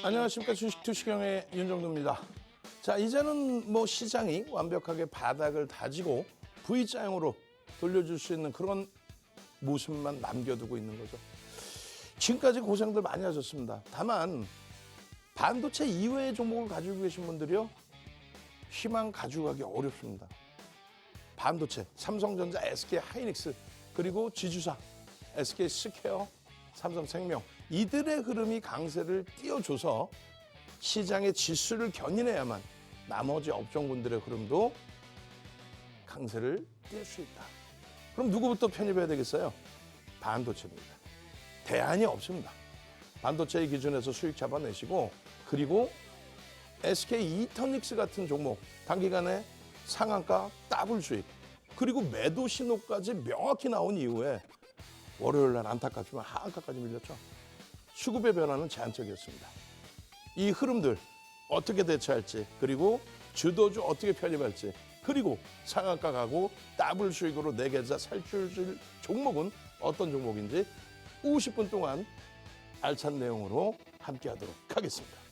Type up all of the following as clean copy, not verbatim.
안녕하십니까. 주식투시경의 윤정도입니다. 자, 이제는 시장이 완벽하게 바닥을 다지고 V자형으로 돌려줄 수 있는 그런 모습만 남겨두고 있는 거죠. 지금까지 고생들 많이 하셨습니다. 다만 반도체 이외의 종목을 가지고 계신 분들이요, 희망 가져가기 어렵습니다. 반도체, 삼성전자, SK하이닉스, 그리고 지주사, SK스퀘어, 삼성생명, 이들의 흐름이 강세를 띄워줘서 시장의 지수를 견인해야만 나머지 업종군들의 흐름도 강세를 띄울 수 있다. 그럼 누구부터 편입해야 되겠어요? 반도체입니다. 대안이 없습니다. 반도체의 기준에서 수익 잡아내시고, 그리고 SK 이터닉스 같은 종목 단기간에 상한가 더블 수익, 그리고 매도 신호까지 명확히 나온 이후에 월요일 날 안타깝지만 하한가까지 밀렸죠. 수급의 변화는 제한적이었습니다. 이 흐름들 어떻게 대처할지, 그리고 주도주 어떻게 편입할지, 그리고 상한가 가고 더블 수익으로 내 계좌 살줄 종목은 어떤 종목인지 50분 동안 알찬 내용으로 함께하도록 하겠습니다.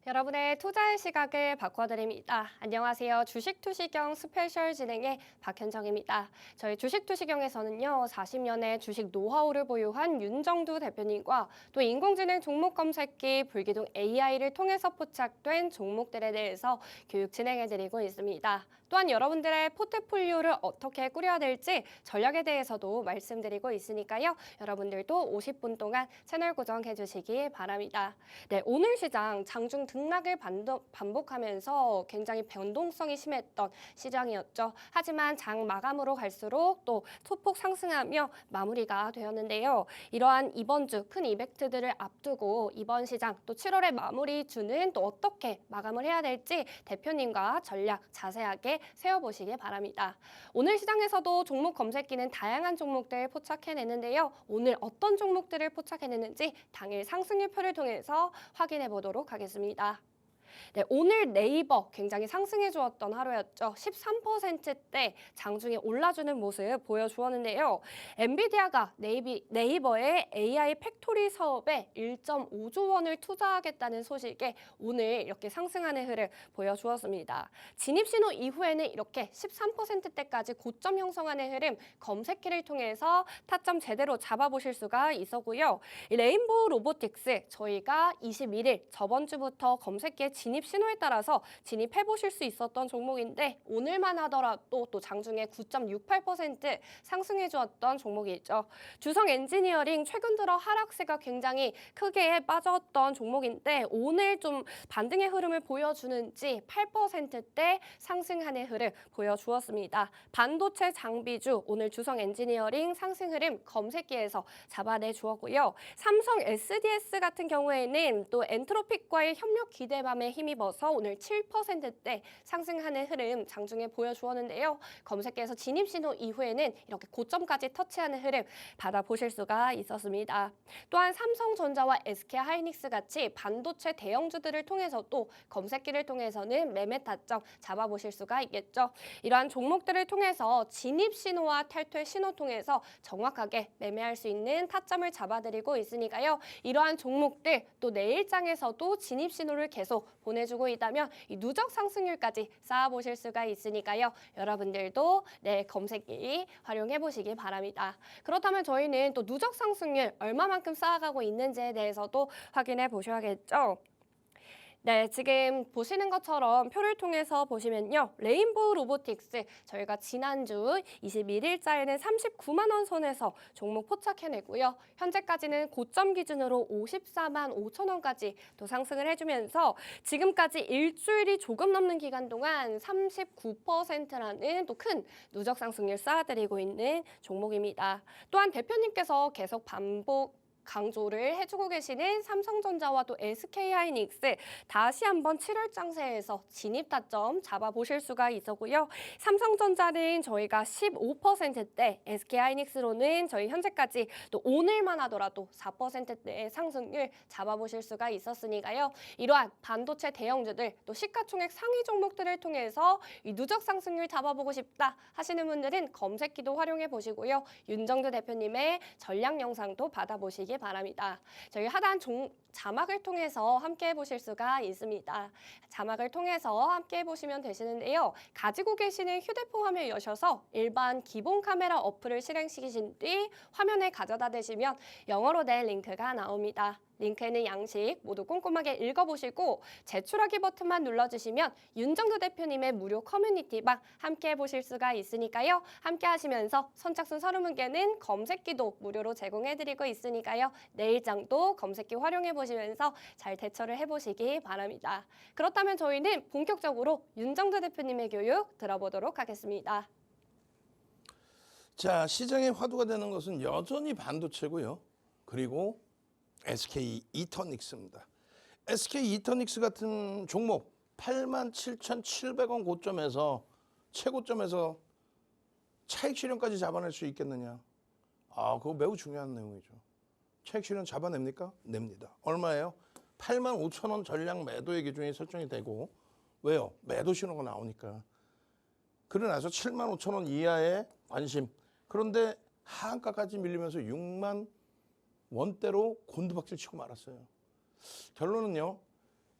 여러분의 투자의 시각을 바꿔드립니다. 안녕하세요. 주식투시경 스페셜 진행의 박현정입니다. 저희 주식투시경에서는요, 40년의 주식 노하우를 보유한 윤정두 대표님과 또 인공지능 종목 검색기, 불기둥 AI를 통해서 포착된 종목들에 대해서 교육 진행해드리고 있습니다. 또한 여러분들의 포트폴리오를 어떻게 꾸려야 될지 전략에 대해서도 말씀드리고 있으니까요. 여러분들도 50분 동안 채널 고정해 주시기 바랍니다. 네, 오늘 시장 장중 등락을 반복하면서 굉장히 변동성이 심했던 시장이었죠. 하지만 장 마감으로 갈수록 또 소폭 상승하며 마무리가 되었는데요. 이러한 이번 주 큰 이벤트들을 앞두고 이번 시장 또 7월의 마무리 주는 또 어떻게 마감을 해야 될지 대표님과 전략 자세하게 세워보시기 바랍니다. 오늘 시장에서도 종목 검색기는 다양한 종목들 포착해내는데요. 오늘 어떤 종목들을 포착해내는지 당일 상승률표를 통해서 확인해 보도록 하겠습니다. 네, 오늘 네이버 굉장히 상승해 주었던 하루였죠. 13%대 장중에 올라주는 모습 보여주었는데요. 엔비디아가 네이버의 AI 팩토리 사업에 1.5조 원을 투자하겠다는 소식에 오늘 이렇게 상승하는 흐름 보여주었습니다. 진입 신호 이후에는 이렇게 13%대까지 고점 형성하는 흐름 검색키를 통해서 타점 제대로 잡아보실 수가 있었고요. 레인보우 로보틱스 저희가 21일 저번 주부터 검색기에 진입 신호에 따라서 진입해보실 수 있었던 종목인데 오늘만 하더라도 또 장중에 9.68% 상승해 주었던 종목이죠. 주성 엔지니어링 최근 들어 하락세가 굉장히 크게 빠졌던 종목인데 오늘 좀 반등의 흐름을 보여주는지 8%대 상승하는 흐름 보여주었습니다. 반도체 장비주 오늘 주성 엔지니어링 상승 흐름 검색기에서 잡아내 주었고요. 삼성 SDS 같은 경우에는 또 엔트로픽과의 협력 기대감에 힘입어서 오늘 7%대 상승하는 흐름 장중에 보여주었는데요. 검색기에서 진입 신호 이후에는 이렇게 고점까지 터치하는 흐름 받아보실 수가 있었습니다. 또한 삼성전자와 SK하이닉스 같이 반도체 대형주들을 통해서도 검색기를 통해서는 매매 타점 잡아보실 수가 있겠죠. 이러한 종목들을 통해서 진입 신호와 탈퇴 신호 통해서 정확하게 매매할 수 있는 타점을 잡아드리고 있으니까요. 이러한 종목들 또 내일장에서도 진입 신호를 계속 보내주고 있다면 이 누적 상승률까지 쌓아보실 수가 있으니까요. 여러분들도 검색기 활용해 보시기 바랍니다. 그렇다면 저희는 또 누적 상승률 얼마만큼 쌓아가고 있는지에 대해서도 확인해 보셔야겠죠. 네, 지금 보시는 것처럼 표를 통해서 보시면요. 레인보우 로보틱스 저희가 지난주 21일자에는 39만 원 선에서 종목 포착해내고요. 현재까지는 고점 기준으로 54만 5천 원까지 또 상승을 해주면서 지금까지 일주일이 조금 넘는 기간 동안 39%라는 또 큰 누적 상승률 쌓아드리고 있는 종목입니다. 또한 대표님께서 계속 반복 강조를 해주고 계시는 삼성전자와 또 SK하이닉스 다시 한번 7월 장세에서 진입 타점 잡아보실 수가 있었고요. 삼성전자는 저희가 15%대, SK하이닉스로는 저희 현재까지 또 오늘만 하더라도 4%대의 상승률 잡아보실 수가 있었으니까요. 이러한 반도체 대형주들 또 시가총액 상위 종목들을 통해서 이 누적 상승률 잡아보고 싶다 하시는 분들은 검색기도 활용해 보시고요. 윤정두 대표님의 전략 영상도 받아보시기 바랍니다. 저희 하단 자막을 통해서 함께 해보실 수가 있습니다. 자막을 통해서 함께 해보시면 되시는데요. 가지고 계시는 휴대폰 화면 여셔서 일반 기본 카메라 어플을 실행시키신 뒤 화면에 가져다 대시면 영어로 된 링크가 나옵니다. 링크에는 양식 모두 꼼꼼하게 읽어보시고 제출하기 버튼만 눌러주시면 윤정두 대표님의 무료 커뮤니티방 함께 해보실 수가 있으니까요. 함께 하시면서 선착순 30분께는 검색기도 무료로 제공해드리고 있으니까요. 내일장도 검색기 활용해보시면서 잘 대처를 해보시기 바랍니다. 그렇다면 저희는 본격적으로 윤정두 대표님의 교육 들어보도록 하겠습니다. 자, 시장의 화두가 되는 것은 여전히 반도체고요. 그리고 SK 이터닉스입니다. SK 이터닉스 같은 종목 87,700원 고점에서 최고점에서 차익 실현까지 잡아낼 수 있겠느냐? 그거 매우 중요한 내용이죠. 차익 실현 잡아냅니까? 냅니다. 얼마예요? 85,000원 전량 매도의 기준이 설정이 되고 왜요? 매도 신호가 나오니까. 그러나서 75,000원 이하의 관심. 그런데 하한가까지 밀리면서 6만 원대로 곤두박질 치고 말았어요. 결론은요.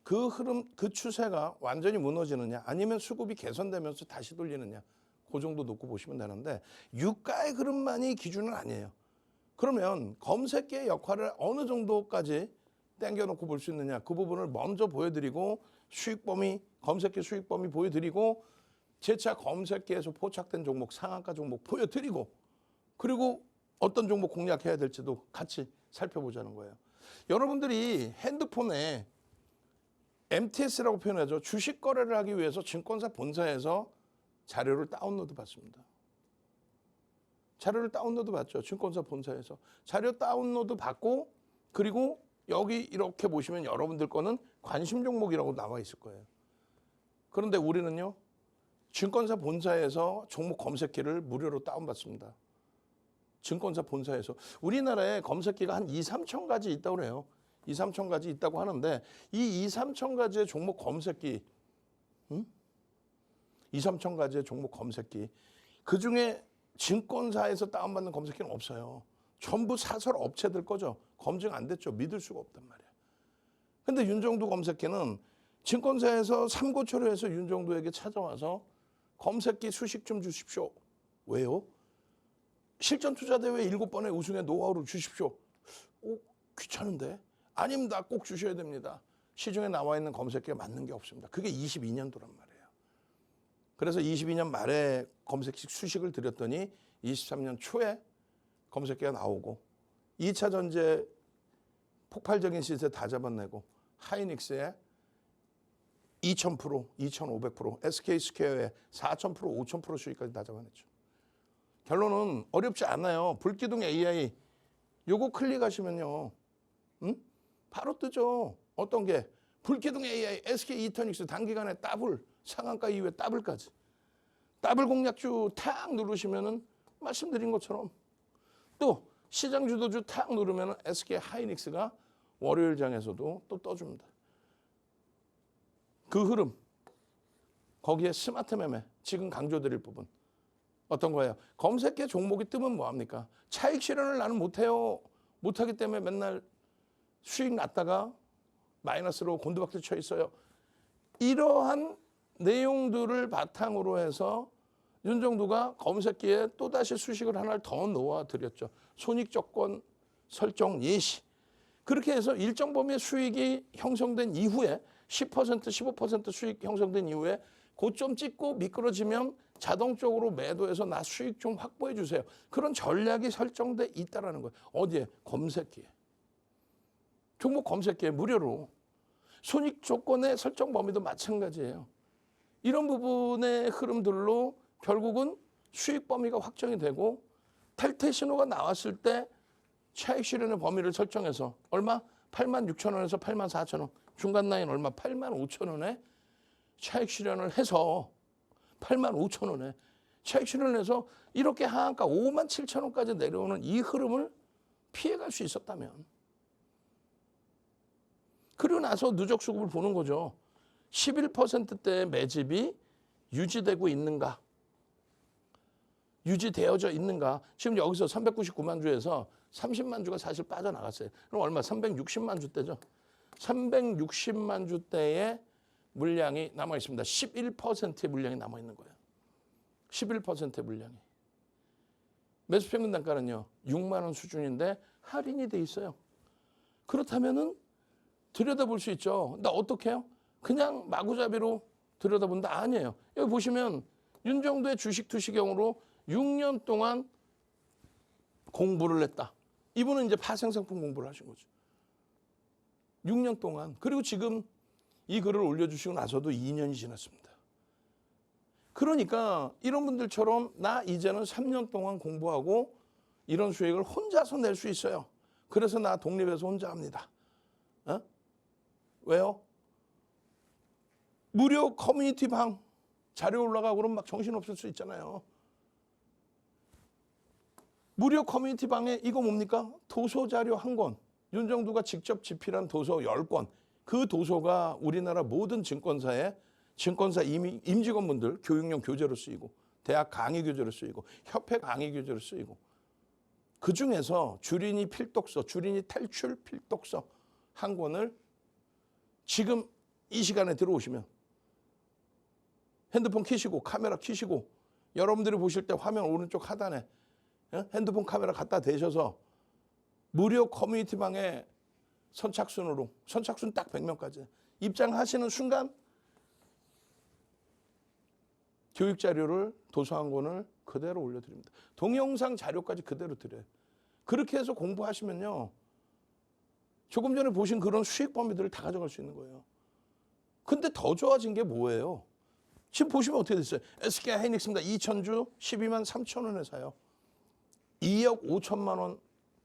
그 흐름, 그 추세가 완전히 무너지느냐 아니면 수급이 개선되면서 다시 돌리느냐 그 정도 놓고 보시면 되는데 유가의 흐름만이 기준은 아니에요. 그러면 검색기의 역할을 어느 정도까지 당겨놓고 볼 수 있느냐 그 부분을 먼저 보여드리고 수익 범위, 검색기 수익 범위 보여드리고 재차 검색기에서 포착된 종목, 상한가 종목 보여드리고 그리고 어떤 종목 공략해야 될지도 같이 살펴보자는 거예요. 여러분들이 핸드폰에 MTS라고 표현하죠. 주식 거래를 하기 위해서 증권사 본사에서 자료를 다운로드 받습니다. 자료를 다운로드 받죠. 증권사 본사에서. 자료 다운로드 받고 그리고 여기 이렇게 보시면 여러분들 거는 관심 종목이라고 나와 있을 거예요. 그런데 우리는요. 증권사 본사에서 종목 검색기를 무료로 다운받습니다. 증권사 본사에서. 우리나라에 검색기가 한 2, 3천 가지 있다고 그래요. 2, 3천 가지 있다고 하는데 이 2, 3천 가지의 종목 검색기 2, 3천 가지의 종목 검색기 그중에 증권사에서 다운받는 검색기는 없어요. 전부 사설 업체들 거죠. 검증 안 됐죠. 믿을 수가 없단 말이에요. 근데 윤정두 검색기는 증권사에서 삼고초려 해서 윤정두에게 찾아와서 검색기 수식 좀 주십시오. 왜요? 실전투자대회 7번의 우승의 노하우를 주십시오. 귀찮은데? 아닙니다. 꼭 주셔야 됩니다. 시중에 나와 있는 검색기가 맞는 게 없습니다. 그게 22년도란 말이에요. 그래서 22년 말에 검색식 수식을 드렸더니 23년 초에 검색기가 나오고 2차 전지의 폭발적인 시세 다 잡아내고 하이닉스에 2000%, 2500%, SK스퀘어에 4000%, 5000% 수익까지 다 잡아냈죠. 결론은 어렵지 않아요. 불기둥 AI 요거 클릭하시면요. 바로 뜨죠. 어떤 게? 불기둥 AI, SK 이터닉스 단기간에 더블, 상한가 이후에 더블까지. 더블 공략주 탁 누르시면은 말씀드린 것처럼 또 시장 주도주 탁 누르면은 SK 하이닉스가 월요일 장에서도 또 떠줍니다. 그 흐름, 거기에 스마트 매매, 지금 강조드릴 부분. 어떤 거예요? 검색계 종목이 뜨면 뭐합니까? 차익 실현을 나는 못해요. 못하기 때문에 맨날 수익 났다가 마이너스로 곤두박질 쳐 있어요. 이러한 내용들을 바탕으로 해서 윤정두가 검색기에 또다시 수식을 하나를 더 놓아드렸죠. 손익조건 설정 예시. 그렇게 해서 일정 범위의 수익이 형성된 이후에 10%, 15% 수익 형성된 이후에 고점 찍고 미끄러지면 자동적으로 매도해서 나 수익 좀 확보해 주세요. 그런 전략이 설정돼 있다라는 거예요. 어디에? 검색기에. 종목 검색기에 무료로. 손익 조건의 설정 범위도 마찬가지예요. 이런 부분의 흐름들로 결국은 수익 범위가 확정이 되고 탈퇴 신호가 나왔을 때 차익 실현의 범위를 설정해서 얼마? 86,000원에서 84,000원. 중간 라인 얼마? 85,000원에 차익 실현을 해서 85,000원에 차익 실현을 해서 이렇게 하한가 57,000원까지 내려오는 이 흐름을 피해갈 수 있었다면, 그리고 나서 누적 수급을 보는 거죠. 11%대의 매집이 유지되고 있는가? 유지되어져 있는가? 지금 여기서 399만 주에서 30만 주가 사실 빠져나갔어요. 그럼 얼마? 360만 주대죠. 360만 주대의 물량이 남아 있습니다. 11%의 물량이 남아 있는 거예요. 11%의 물량이. 매수 평균 단가는요. 6만 원 수준인데 할인이 돼 있어요. 그렇다면은 들여다볼 수 있죠. 나 어떻게 해요? 그냥 마구잡이로 들여다본다? 아니에요. 여기 보시면 윤정도의 주식 투시경으로 6년 동안 공부를 했다. 이분은 이제 파생상품 공부를 하신 거죠. 6년 동안. 그리고 지금 이 글을 올려주시고 나서도 2년이 지났습니다. 그러니까 이런 분들처럼 나 이제는 3년 동안 공부하고 이런 수익을 혼자서 낼 수 있어요. 그래서 나 독립해서 혼자 합니다. 어? 왜요? 무료 커뮤니티 방 자료 올라가고 그러면 막 정신없을 수 있잖아요. 무료 커뮤니티 방에 이거 뭡니까? 도서 자료 1권. 윤정두가 직접 집필한 도서 10권. 그 도서가 우리나라 모든 증권사에 증권사 임직원분들 교육용 교재로 쓰이고 대학 강의 교재로 쓰이고 협회 강의 교재로 쓰이고 그중에서 주린이 필독서, 주린이 탈출 필독서 1권을 지금 이 시간에 들어오시면 핸드폰 켜시고 카메라 켜시고 여러분들이 보실 때 화면 오른쪽 하단에 핸드폰 카메라 갖다 대셔서 무료 커뮤니티 방에 선착순으로 선착순 딱 100명까지 입장하시는 순간 교육 자료를 도서 1권을 그대로 올려드립니다. 동영상 자료까지 그대로 드려요. 그렇게 해서 공부하시면요. 조금 전에 보신 그런 수익 범위들을 다 가져갈 수 있는 거예요. 근데 더 좋아진 게 뭐예요? 지금 보시면 어떻게 됐어요? SK 하이닉스입니다. 2,000주 12만 3천 원에 사요. 2억 5천만 원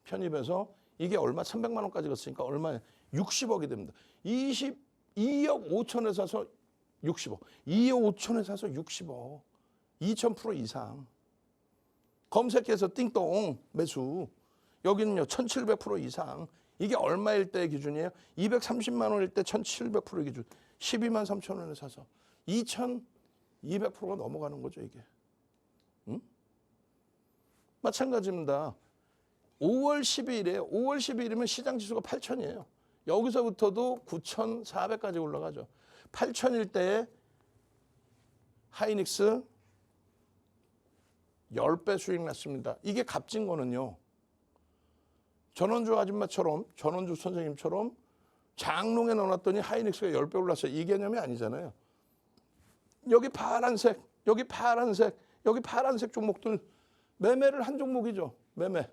편입해서 이게 얼마? 300만 원까지 갔으니까 얼마에? 60억이 됩니다. 2억 5천에 사서 60억. 2억 5천에 사서 60억. 2000% 이상. 검색해서 띵동 매수. 여기는요 1700% 이상. 이게 얼마일 때 기준이에요? 230만 원일 때 1700% 기준. 12만 3천 원에 사서 2200%가 넘어가는 거죠 이게. 응? 마찬가지입니다. 5월 12일에 5월 12일이면 시장 지수가 8,000이에요. 여기서부터도 9,400까지 올라가죠. 8,000일 때에 하이닉스 10배 수익 났습니다. 이게 값진 거는요. 전원주 아줌마처럼 전원주 선생님처럼 장롱에 넣어놨더니 하이닉스가 10배 올랐어요. 이 개념이 아니잖아요. 여기 파란색, 여기 파란색, 여기 파란색 종목들 매매를 한 종목이죠. 매매.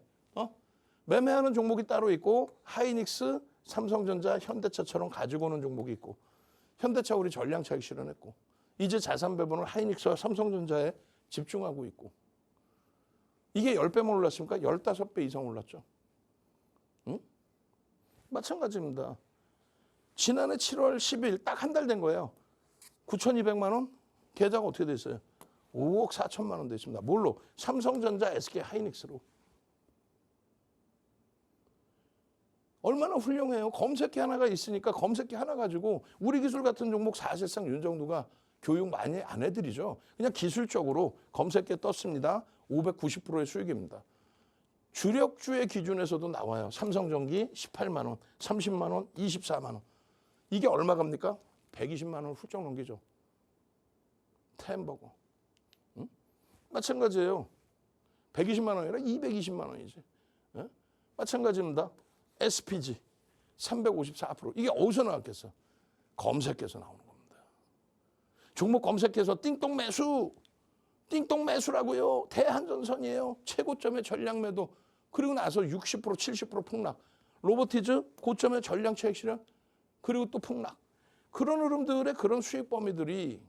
매매하는 종목이 따로 있고 하이닉스, 삼성전자, 현대차처럼 가지고 오는 종목이 있고 현대차 우리 전량 차익 실현했고 이제 자산 배분을 하이닉스와 삼성전자에 집중하고 있고 이게 10배만 올랐습니까? 15배 이상 올랐죠. 응? 마찬가지입니다. 지난해 7월 10일 딱 한 달 된 거예요. 9,200만 원? 계좌가 어떻게 됐어요? 5억 4천만 원 됐습니다. 뭘로? 삼성전자, SK 하이닉스로. 얼마나 훌륭해요. 검색기 하나가 있으니까 검색기 하나 가지고 우리 기술 같은 종목 사실상 윤정두가 교육 많이 안 해드리죠. 그냥 기술적으로 검색기에 떴습니다. 590%의 수익입니다. 주력주의 기준에서도 나와요. 삼성전기 18만 원, 30만 원, 24만 원. 이게 얼마 갑니까? 120만 원을 훌쩍 넘기죠. 템버거. 응? 마찬가지예요. 120만 원이 아니라 220만 원이지. 응? 마찬가지입니다. SPG 354%. 이게 어디서 나왔겠어? 검색해서 나오는 겁니다. 종목 검색해서 띵동 매수, 띵동 매수라고요. 대한전선이에요. 최고점의 전량 매도. 그리고 나서 60% 70% 폭락. 로보티즈 고점의 전량 차익 실현. 그리고 또 폭락. 그런 흐름들의 그런 수익 범위들이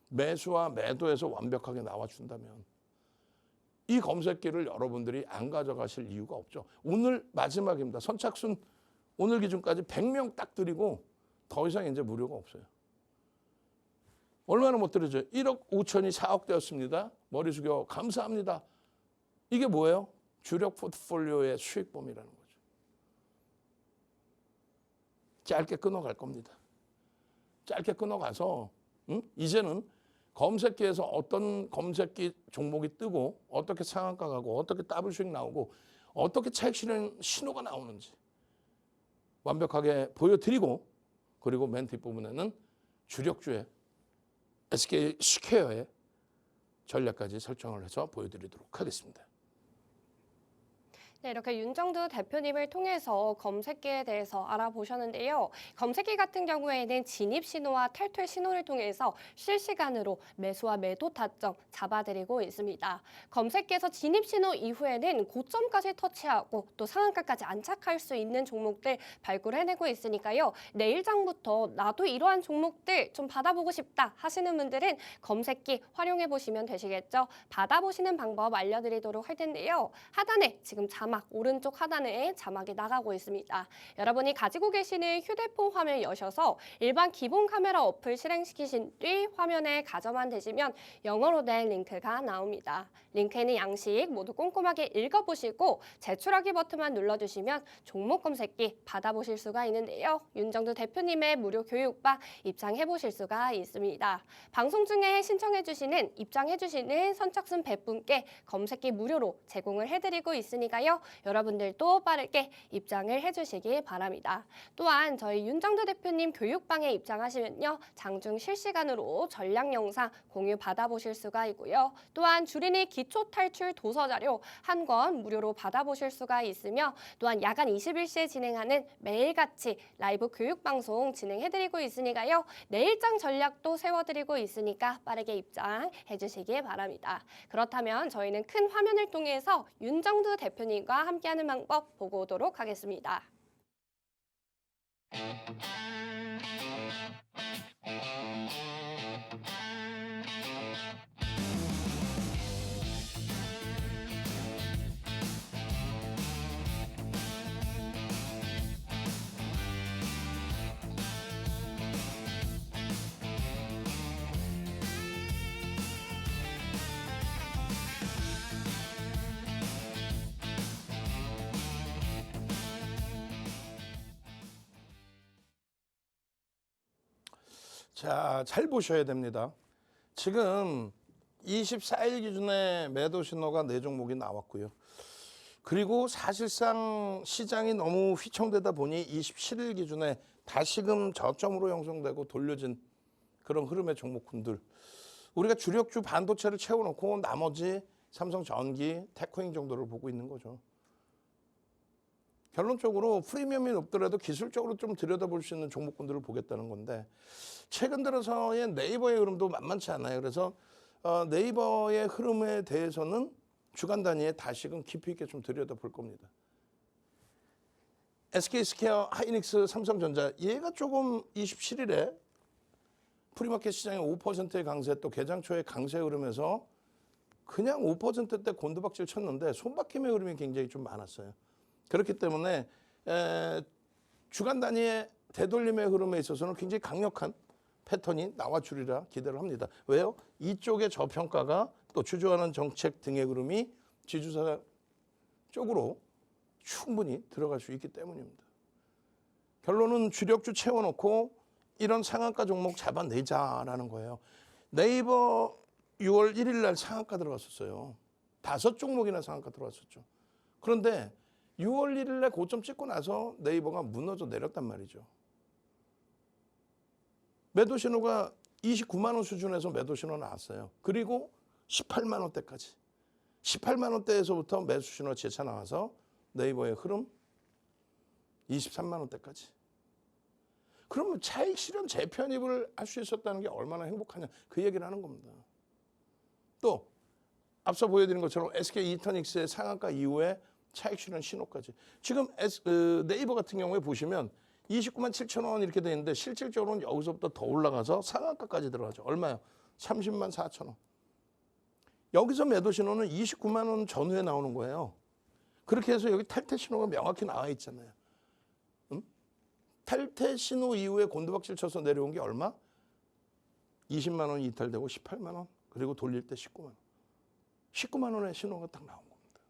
매수와 매도에서 완벽하게 나와준다면 이 검색기를 여러분들이 안 가져가실 이유가 없죠. 오늘 마지막입니다. 선착순 오늘 기준까지 100명 딱 드리고 더 이상 이제 무료가 없어요. 얼마나 못 드리죠? 1억 5천이 4억 되었습니다. 머리 숙여 감사합니다. 이게 뭐예요? 주력 포트폴리오의 수익 범위라는 거죠. 짧게 끊어갈 겁니다. 짧게 끊어가서 이제는 검색기에서 어떤 검색기 종목이 뜨고 어떻게 상한가 가고 어떻게 더블 수익 나오고 어떻게 차익 실현 신호가 나오는지 완벽하게 보여드리고 그리고 맨 뒷부분에는 주력주의 SK 스퀘어의 전략까지 설정을 해서 보여드리도록 하겠습니다. 네, 이렇게 윤정두 대표님을 통해서 검색기에 대해서 알아보셨는데요. 검색기 같은 경우에는 진입 신호와 탈퇴 신호를 통해서 실시간으로 매수와 매도 타점 잡아드리고 있습니다. 검색기에서 진입 신호 이후에는 고점까지 터치하고 또 상한가까지 안착할 수 있는 종목들 발굴해내고 있으니까요. 내일장부터 나도 이러한 종목들 좀 받아보고 싶다 하시는 분들은 검색기 활용해보시면 되시겠죠. 받아보시는 방법 알려드리도록 할 텐데요. 하단에 지금 오른쪽 하단에 자막이 나가고 있습니다. 여러분이 가지고 계시는 휴대폰 화면 여셔서 일반 기본 카메라 어플 실행시키신 뒤 화면에 가져만 되시면 영어로 된 링크가 나옵니다. 링크에는 양식 모두 꼼꼼하게 읽어보시고 제출하기 버튼만 눌러주시면 종목 검색기 받아보실 수가 있는데요. 윤정두 대표님의 무료 교육방 입장해보실 수가 있습니다. 방송 중에 신청해주시는 입장해주시는 선착순 100분께 검색기 무료로 제공을 해드리고 있으니까요. 여러분들도 빠르게 입장을 해주시기 바랍니다. 또한 저희 윤정두 대표님 교육방에 입장하시면요. 장중 실시간으로 전략 영상 공유 받아보실 수가 있고요. 또한 주린이 기초 탈출 도서 자료 한 권 무료로 받아보실 수가 있으며 또한 야간 21시에 진행하는 매일같이 라이브 교육방송 진행해드리고 있으니까요. 내일장 전략도 세워드리고 있으니까 빠르게 입장해주시기 바랍니다. 그렇다면 저희는 큰 화면을 통해서 윤정두 대표님과 함께하는 방법 보고 오도록 하겠습니다. 자, 잘 보셔야 됩니다. 지금 24일 기준에 매도 신호가 4종목이 나왔고요. 그리고 사실상 시장이 너무 휘청되다 보니 27일 기준에 다시금 저점으로 형성되고 돌려진 그런 흐름의 종목군들. 우리가 주력주 반도체를 채워놓고 나머지 삼성전기, 테크인 정도를 보고 있는 거죠. 결론적으로 프리미엄이 높더라도 기술적으로 좀 들여다볼 수 있는 종목군들을 보겠다는 건데 최근 들어서의 네이버의 흐름도 만만치 않아요. 그래서 네이버의 흐름에 대해서는 주간 단위에 다시금 깊이 있게 좀 들여다볼 겁니다. SK스퀘어, 하이닉스, 삼성전자 얘가 조금 27일에 프리마켓 시장의 5%의 강세 또 개장 초의 강세 흐름에서 그냥 5%대 곤두박질 쳤는데 손바뀜의 흐름이 굉장히 좀 많았어요. 그렇기 때문에 주간 단위의 되돌림의 흐름에 있어서는 굉장히 강력한 패턴이 나와주리라 기대를 합니다. 왜요? 이쪽의 저평가가 또 주저하는 정책 등의 흐름이 지주사 쪽으로 충분히 들어갈 수 있기 때문입니다. 결론은 주력주 채워놓고 이런 상한가 종목 잡아내자라는 거예요. 네이버 6월 1일 날 상한가 들어갔었어요. 5종목이나 상한가 들어갔었죠. 그런데 6월 1일 날 고점 찍고 나서 네이버가 무너져 내렸단 말이죠. 매도 신호가 29만 원 수준에서 매도 신호 나왔어요. 그리고 18만 원대까지. 18만 원대에서부터 매수 신호 재차 나와서 네이버의 흐름 23만 원대까지. 그러면 차익 실현 재편입을 할 수 있었다는 게 얼마나 행복하냐 그 얘기를 하는 겁니다. 또 앞서 보여드린 것처럼 SK 이터닉스의 상한가 이후에 차익 실현 신호까지. 지금 네이버 같은 경우에 보시면 29만 7천 원 이렇게 돼 있는데 실질적으로는 여기서부터 더 올라가서 상한가까지 들어가죠. 얼마요? 30만 4천 원. 여기서 매도 신호는 29만 원 전후에 나오는 거예요. 그렇게 해서 여기 탈퇴 신호가 명확히 나와 있잖아요. 탈퇴 신호 이후에 곤두박질 쳐서 내려온 게 얼마? 20만 원이 이탈되고 18만 원. 그리고 돌릴 때 19만 원. 19만 원의 신호가 딱 나온 겁니다.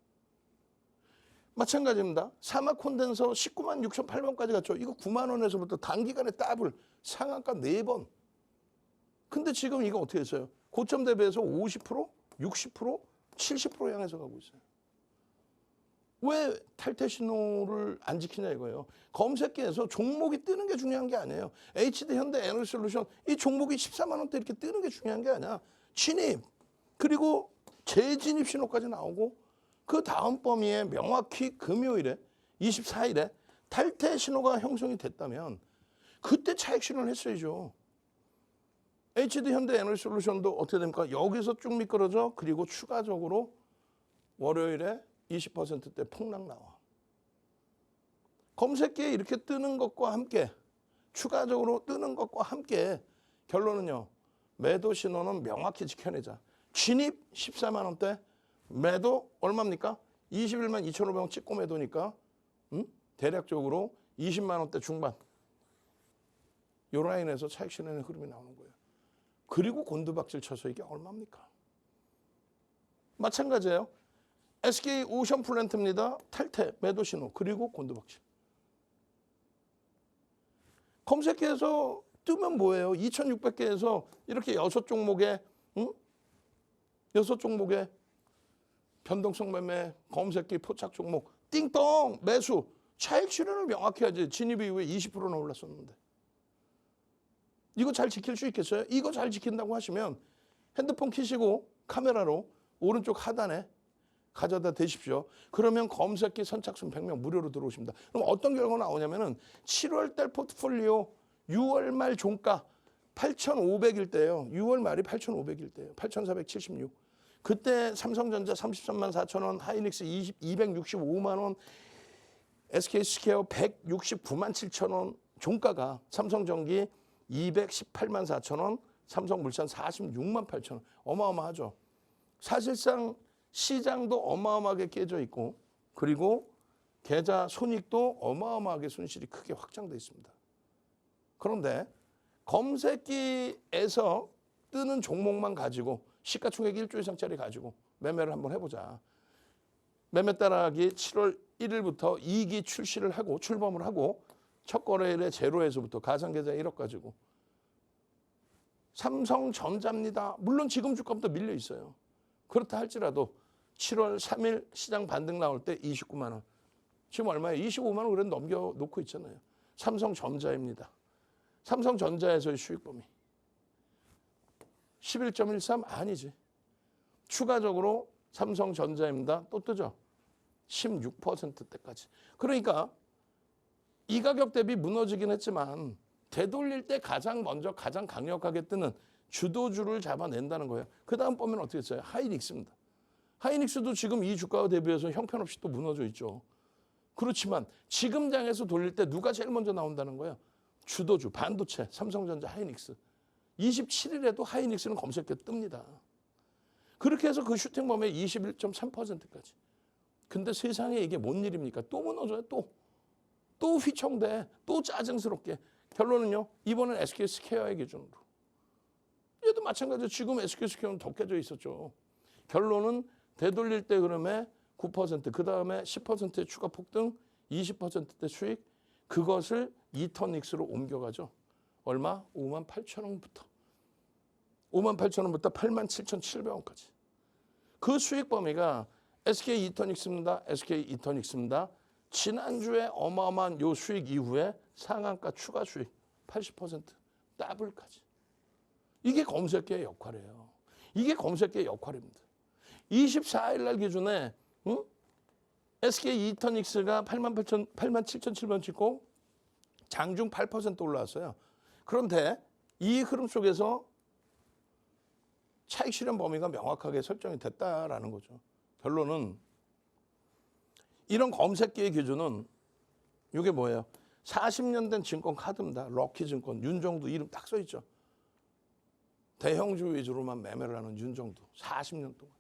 마찬가지입니다. 사막 콘덴서 19만 6,800원까지 갔죠. 이거 9만 원에서부터 단기간에 더블 상한가 4번. 근데 지금 이거 어떻게 했어요? 고점 대비해서 50%, 60%, 70% 향해서 가고 있어요. 왜 탈퇴 신호를 안 지키냐 이거예요. 검색기에서 종목이 뜨는 게 중요한 게 아니에요. HD 현대 에너지솔루션 이 종목이 14만 원대 이렇게 뜨는 게 중요한 게 아니야. 진입 그리고 재진입 신호까지 나오고 그 다음 범위에 명확히 금요일에 24일에 탈퇴 신호가 형성이 됐다면 그때 차익 실현을 했어야죠. HD 현대 에너지솔루션도 어떻게 됩니까? 여기서 쭉 미끄러져 그리고 추가적으로 월요일에 20%대 폭락 나와. 검색기에 이렇게 뜨는 것과 함께 추가적으로 뜨는 것과 함께 결론은요. 매도 신호는 명확히 지켜내자. 진입 14만 원대, 매도 얼마입니까? 21만 2,500원 찍고 매도니까 대략적으로 20만 원대 중반. 요 라인에서 차익 실현의 흐름이 나오는 거예요. 그리고 곤두박질 쳐서 이게 얼마입니까? 마찬가지예요. SK 오션 플랜트입니다. 탈퇴, 매도 신호, 그리고 곤두박질. 검색기에서 뜨면 뭐예요? 2,600개에서 이렇게 6종목에, 6종목에 변동성 매매, 검색기 포착 종목, 띵동, 매수, 차익 실현을 명확히 해야지. 진입 이후에 20%나 올랐었는데. 이거 잘 지킬 수 있겠어요? 이거 잘 지킨다고 하시면 핸드폰 켜시고 카메라로 오른쪽 하단에 가져다 대십시오. 그러면 검색기 선착순 100명 무료로 들어오십니다. 그럼 어떤 결과가 나오냐면은 7월 달 포트폴리오 6월 말 종가 8,500일 때예요. 6월 말이 8,500일 때예요. 8,476. 그때 삼성전자 33만 4천 원, 하이닉스 265만 원, SK스퀘어 169만 7천 원, 종가가 삼성전기 218만 4천 원, 삼성물산 46만 8천 원. 어마어마하죠. 사실상 시장도 어마어마하게 깨져 있고 그리고 계좌 손익도 어마어마하게 손실이 크게 확장돼 있습니다. 그런데 검색기에서 뜨는 종목만 가지고 시가총액 1조 이상짜리 가지고 매매를 한번 해보자. 매매 따라하기 7월 1일부터 이익이 출시를 하고 출범을 하고 첫 거래일에 제로에서부터 가상계좌 1억 가지고 삼성전자입니다. 물론 지금 주가부터 밀려 있어요. 그렇다 할지라도 7월 3일 시장 반등 나올 때 29만 원. 지금 얼마예요? 25만 원 그래도 넘겨놓고 있잖아요. 삼성전자입니다. 삼성전자에서의 수익 범위. 11.13? 아니지. 추가적으로 삼성전자입니다. 또 뜨죠. 16%대까지. 그러니까 이 가격 대비 무너지긴 했지만 되돌릴 때 가장 먼저 가장 강력하게 뜨는 주도주를 잡아낸다는 거예요. 그 다음 보면 어떻게 했어요? 하이닉스입니다. 하이닉스도 지금 이 주가와 대비해서 형편없이 또 무너져 있죠. 그렇지만 지금 장에서 돌릴 때 누가 제일 먼저 나온다는 거예요? 주도주, 반도체, 삼성전자, 하이닉스. 27일에도 하이닉스는 검색해 뜹니다. 그렇게 해서 그 슈팅 범위 21.3%까지. 근데 세상에 이게 뭔 일입니까? 또 무너져요, 또. 또 휘청돼, 또 짜증스럽게. 결론은요, 이번엔 SK스퀘어의 기준으로. 얘도 마찬가지로 지금 SK스퀘어는 더 깨져 있었죠. 결론은 되돌릴 때 그러면 9%, 그 다음에 10%의 추가 폭등, 20%대 수익, 그것을 이터닉스로 옮겨가죠. 얼마? 5만 8천 원부터. 5만 8천 원부터 8만 7,700원까지. 그 수익 범위가 SK 이터닉스입니다. SK 이터닉스입니다. 지난주에 어마어마한 요 수익 이후에 상한가 추가 수익 80% 더블까지. 이게 검색계의 역할이에요. 이게 검색계의 역할입니다. 24일 날 기준에 SK 이터닉스가 8만 7,700원 찍고 장중 8% 올라왔어요. 그런데 이 흐름 속에서 차익 실현 범위가 명확하게 설정이 됐다라는 거죠. 결론은 이런 검색기의 기준은 이게 뭐예요? 40년 된 증권 카드입니다. 럭키증권, 윤정두 이름 딱 써 있죠. 대형주 위주로만 매매를 하는 윤정두 40년 동안.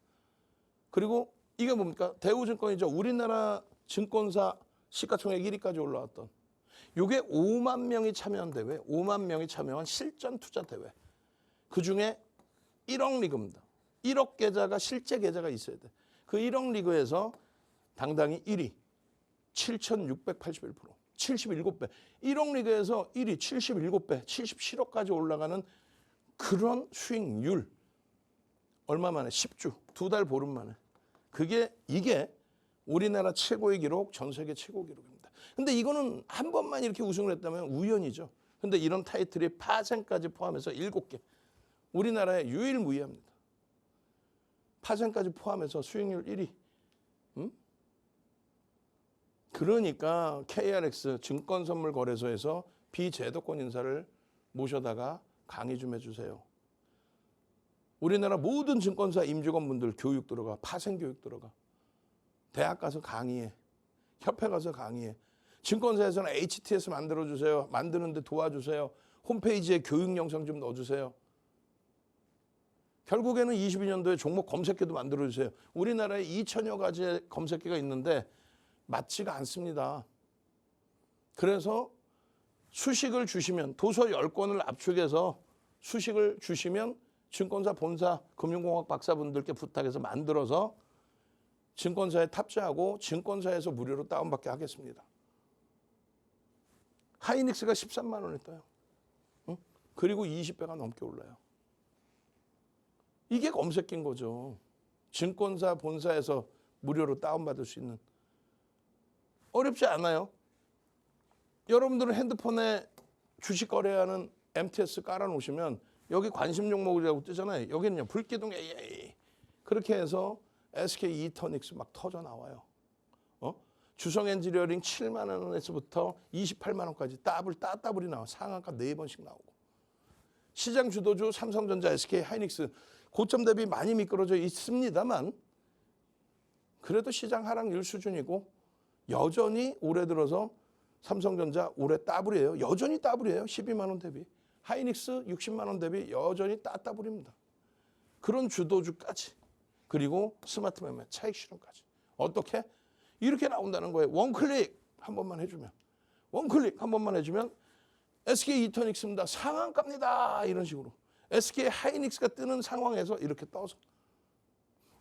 그리고 이게 뭡니까? 대우증권이죠. 우리나라 증권사 시가총액 1위까지 올라왔던. 이게 5만 명이 참여한 대회, 5만 명이 참여한 실전 투자 대회. 그중에 1억 리그입니다. 1억 계좌가 실제 계좌가 있어야 돼. 그 1억 리그에서 당당히 1위, 7,681%, 77배. 1억 리그에서 1위, 77배, 77억까지 올라가는 그런 수익률. 얼마 만에? 10주, 2달 보름 만에. 이게 우리나라 최고의 기록, 전 세계 최고 기록입니다. 근데 이거는 한 번만 이렇게 우승을 했다면 우연이죠. 근데 이런 타이틀이 파생까지 포함해서 7개. 우리나라의 유일무이합니다. 파생까지 포함해서 수익률 1위. 그러니까 KRX 증권선물거래소에서 비제도권 인사를 모셔다가 강의 좀 해주세요. 우리나라 모든 증권사 임직원분들 교육 들어가, 파생 교육 들어가. 대학 가서 강의해. 협회 가서 강의해. 증권사에서는 HTS 만들어주세요. 만드는데 도와주세요. 홈페이지에 교육 영상 좀 넣어주세요. 결국에는 22년도에 종목 검색기도 만들어주세요. 우리나라에 2천여 가지의 검색기가 있는데 맞지가 않습니다. 그래서 수식을 주시면 도서 10권을 압축해서 수식을 주시면 증권사 본사 금융공학 박사분들께 부탁해서 만들어서 증권사에 탑재하고 증권사에서 무료로 다운받게 하겠습니다. 하이닉스가 13만 원에 떠요. 그리고 20배가 넘게 올라요. 이게 검색기인 거죠. 증권사 본사에서 무료로 다운받을 수 있는. 어렵지 않아요. 여러분들은 핸드폰에 주식 거래하는 MTS 깔아놓으시면 여기 관심 종목이라고 뜨잖아요. 여기는요. 불기둥 AA. 그렇게 해서 SK 이터닉스 막 터져 나와요. 주성 엔지니어링 7만 원에서부터 28만 원까지 따블이 나와. 상한가 4번씩 나오고. 시장 주도주 삼성전자, SK 하이닉스 고점 대비 많이 미끄러져 있습니다만 그래도 시장 하락률 수준이고 여전히 올해 들어서 삼성전자 올해 따블이에요. 여전히 따블이에요. 12만 원 대비. 하이닉스 60만 원 대비 여전히 따블입니다. 그런 주도주까지. 그리고 스마트 매매 차익 실현까지. 어떻게? 이렇게 나온다는 거예요. 원클릭 한 번만 해주면. 원클릭 한 번만 해주면 SK 이터닉스입니다. 상한가입니다. 이런 식으로. SK 하이닉스가 뜨는 상황에서 이렇게 떠서.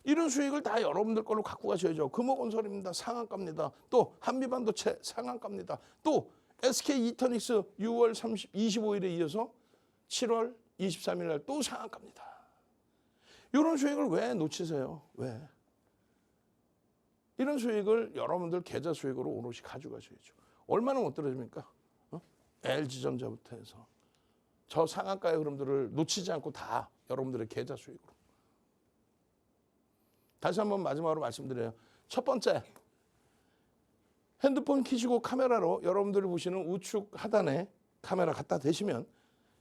이런 수익을 다 여러분들 걸로 갖고 가셔야죠. 금호건설입니다. 상한가입니다. 또 한미반도체 상한가입니다. 또 SK 이터닉스 6월 25일에 이어서 7월 23일 날 또 상한가입니다. 이런 수익을 왜 놓치세요? 왜? 이런 수익을 여러분들 계좌 수익으로 오롯이 가져가셔야죠. 얼마나 못 떨어집니까? LG전자부터 해서. 저 상한가의 흐름들을 놓치지 않고 다 여러분들의 계좌 수익으로. 다시 한번 마지막으로 말씀드려요. 첫 번째, 핸드폰 켜시고 카메라로 여러분들이 보시는 우측 하단에 카메라 갖다 대시면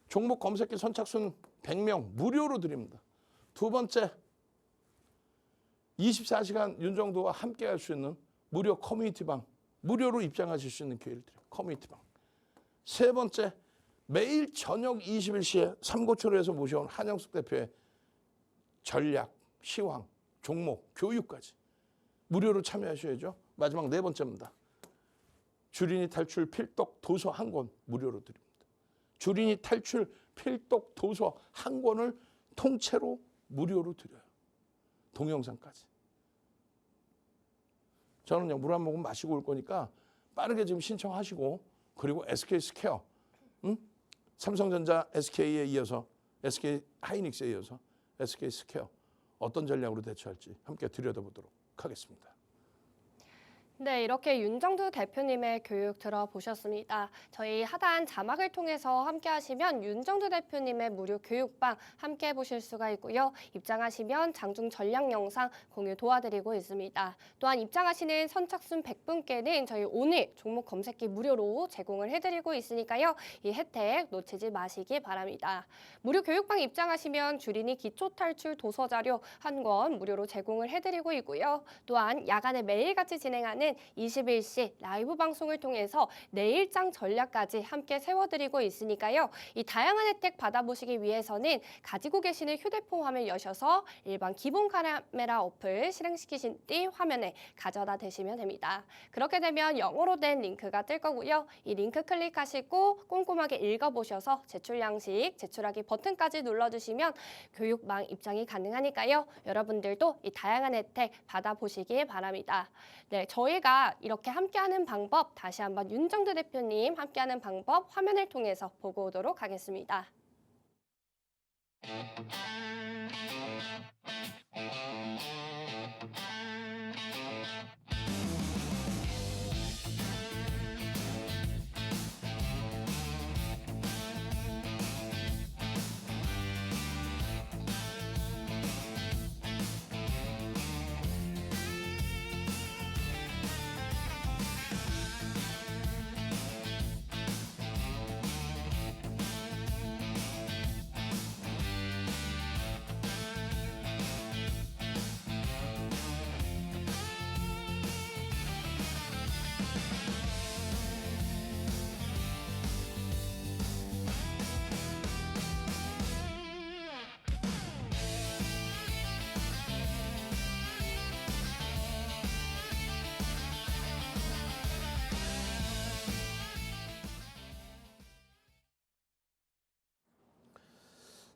종목 검색기 선착순 100명 무료로 드립니다. 두 번째, 24시간 윤정두와 함께 할 수 있는 무료 커뮤니티방, 무료로 입장하실 수 있는 기회를 드려요. 커뮤니티방. 세 번째, 매일 저녁 21시에 삼고초로에서 모셔온 한영숙 대표의 전략, 시황, 종목, 교육까지 무료로 참여하셔야죠. 마지막 네 번째입니다. 주린이 탈출 필독 도서 한 권 무료로 드립니다. 주린이 탈출 필독 도서 한 권을 통째로 무료로 드려요. 동영상까지. 저는요, 물 한 모금 마시고 올 거니까 빠르게 지금 신청하시고, 그리고 SK 스퀘어, 삼성전자 SK에 이어서, SK 하이닉스에 이어서 SK 스퀘어 어떤 전략으로 대처할지 함께 들여다보도록 하겠습니다. 네, 이렇게 윤정두 대표님의 교육 들어보셨습니다. 저희 하단 자막을 통해서 함께 하시면 윤정두 대표님의 무료 교육방 함께 해보실 수가 있고요. 입장하시면 장중 전략 영상 공유 도와드리고 있습니다. 또한 입장하시는 선착순 100분께는 저희 오늘 종목 검색기 무료로 제공을 해드리고 있으니까요. 이 혜택 놓치지 마시기 바랍니다. 무료 교육방 입장하시면 주린이 기초탈출 도서자료 한 권 무료로 제공을 해드리고 있고요. 또한 야간에 매일같이 진행하는 21시 라이브 방송을 통해서 내일장 전략까지 함께 세워드리고 있으니까요. 이 다양한 혜택 받아보시기 위해서는 가지고 계시는 휴대폰 화면 여셔서 일반 기본 카메라 어플 실행시키신 뒤 화면에 가져다 대시면 됩니다. 그렇게 되면 영어로 된 링크가 뜰 거고요. 이 링크 클릭하시고 꼼꼼하게 읽어보셔서 제출 양식, 제출하기 버튼까지 눌러주시면 교육망 입장이 가능하니까요. 여러분들도 이 다양한 혜택 받아보시기 바랍니다. 네, 저희가 이렇게 함께하는 방법 다시 한번 윤정두 대표님 함께하는 방법 화면을 통해서 보고 오도록 하겠습니다.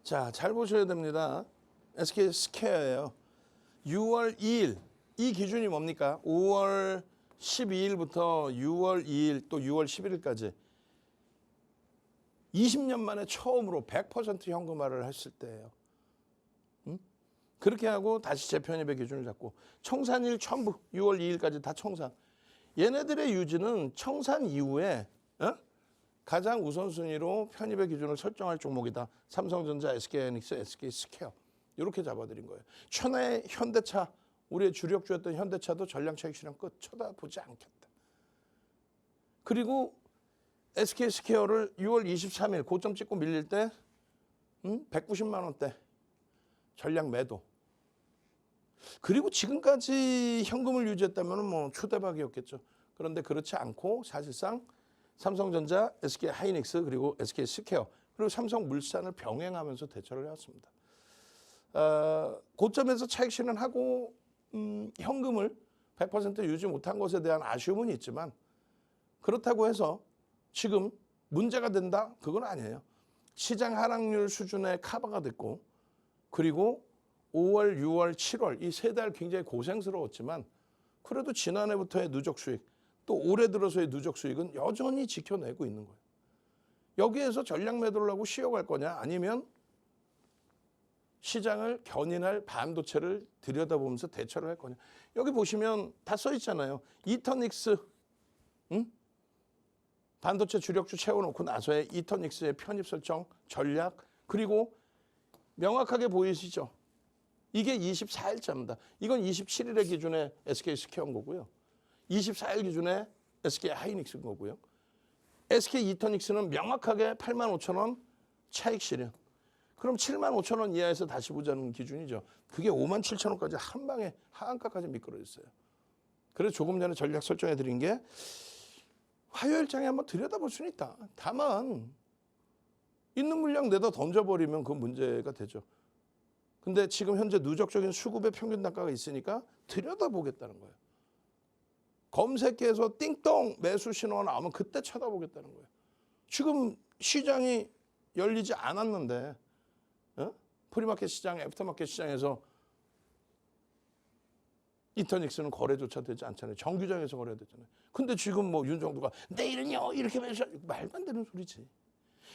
자, 잘 보셔야 됩니다. SK 스퀘어예요. 6월 2일 이 기준이 뭡니까? 5월 12일부터 6월 2일 또 6월 11일까지 20년 만에 처음으로 100% 현금화를 했을 때예요. 그렇게 하고 다시 재편입의 기준을 잡고 청산일 전부 6월 2일까지 다 청산. 얘네들의 유지는 청산 이후에 가장 우선순위로 편입의 기준을 설정할 종목이다. 삼성전자, SK하이닉스, SK스퀘어 이렇게 잡아드린 거예요. 천하의 현대차, 우리의 주력주였던 현대차도 전량 차익 실현 끝 쳐다보지 않겠다. 그리고 SK스퀘어를 6월 23일 고점 찍고 밀릴 때 190만 원대 전량 매도. 그리고 지금까지 현금을 유지했다면 뭐 초대박이었겠죠. 그런데 그렇지 않고 사실상 삼성전자, SK하이닉스 그리고 SK스퀘어 그리고 삼성물산을 병행하면서 대처를 해왔습니다. 고점에서 차익 실현하고 현금을 100% 유지 못한 것에 대한 아쉬움은 있지만 그렇다고 해서 지금 문제가 된다? 그건 아니에요. 시장 하락률 수준의 카바가 됐고 그리고 5월, 6월, 7월 이 세 달 굉장히 고생스러웠지만 그래도 지난해부터의 누적 수익 또 올해 들어서의 누적 수익은 여전히 지켜내고 있는 거예요. 여기에서 전략 매도를 하고 쉬어갈 거냐 아니면 시장을 견인할 반도체를 들여다보면서 대처를 할 거냐. 여기 보시면 다 써 있잖아요. 이터닉스 반도체 주력주 채워놓고 나서의 이터닉스의 편입 설정 전략 그리고 명확하게 보이시죠? 이게 24일자입니다. 이건 27일의 기준에 SK스퀘어인 거고요. 24일 기준에 SK하이닉스인 거고요. SK이터닉스는 명확하게 85,000원 차익 실현. 그럼 75,000원 이하에서 다시 보자는 기준이죠. 그게 57,000원까지 한 방에 하한가까지 미끄러졌어요. 그래서 조금 전에 전략 설정해 드린 게 화요일장에 한번 들여다볼 수는 있다. 다만 있는 물량 내다 던져버리면 그건 문제가 되죠. 근데 지금 현재 누적적인 수급의 평균 단가가 있으니까 들여다보겠다는 거예요. 검색해서 띵동 매수 신호가 나오면 그때 쳐다보겠다는 거예요. 지금 시장이 열리지 않았는데 프리마켓 시장, 애프터마켓 시장에서 이터닉스는 거래조차 되지 않잖아요. 정규장에서 거래가 되잖아요. 근데 지금 뭐 윤정두가 내일은요 이렇게 매수 말도 안 되는 소리지.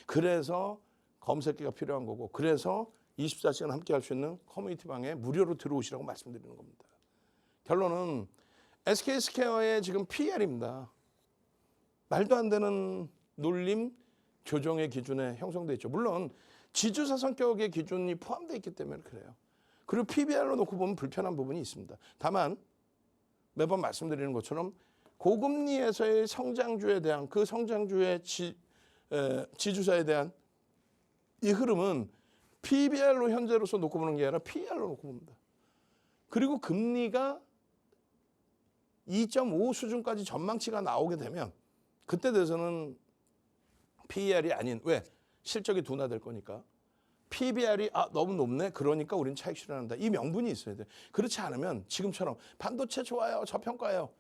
그래서 검색기가 필요한 거고 그래서 24시간 함께 할 수 있는 커뮤니티 방에 무료로 들어오시라고 말씀드리는 겁니다. 결론은 SK스퀘어의 지금 PER입니다. 말도 안 되는 놀림 조정의 기준에 형성돼 있죠. 물론 지주사 성격의 기준이 포함되어 있기 때문에 그래요. 그리고 PBR로 놓고 보면 불편한 부분이 있습니다. 다만 매번 말씀드리는 것처럼 고금리에서의 성장주에 대한 그 성장주의 지주사에 대한 이 흐름은 PBR로 현재로서 놓고 보는 게 아니라 PER로 놓고 봅니다. 그리고 금리가 2.5 수준까지 전망치가 나오게 되면 그때 돼서는 PER이 아닌 왜? 실적이 둔화될 거니까. PBR이 너무 높네. 그러니까 우린 차익 실현한다. 이 명분이 있어야 돼. 그렇지 않으면 지금처럼 반도체 좋아요. 저평가요.